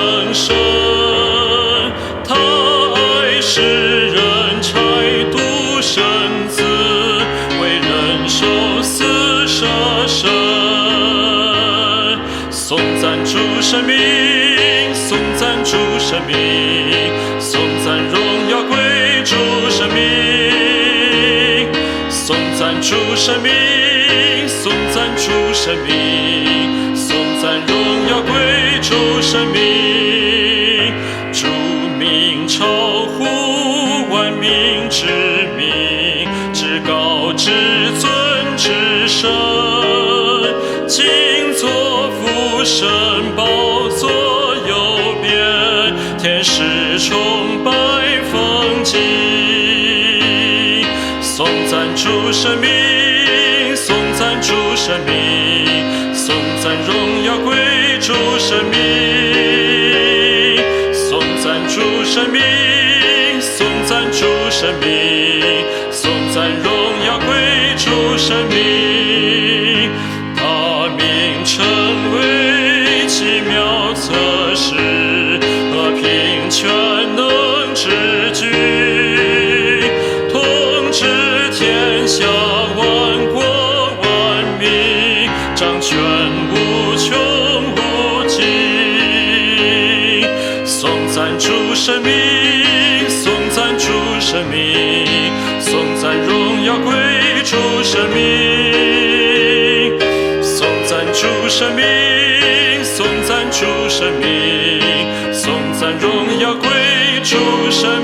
生生。他爱世人，拆独生子，为人受死舍身。颂赞主生命，颂赞主生命，颂赞荣耀归主生命，颂赞主生命，颂赞主生命，颂赞荣耀归主生命。主名超乎万民之名，至高至尊至圣，今作父神宝座右边，天使崇拜奉敬。颂赞主生命，颂赞主生命，颂赞荣耀归主生命，颂赞主生命，颂赞主生命，颂赞荣耀归主生命。他名称为奇妙策士，和平全能之君，统治天下万国万民，掌权无穷无尽。颂赞主生命，颂赞主生命，颂赞荣耀归主生命，颂赞主生命，颂赞主生命，颂赞荣耀归主生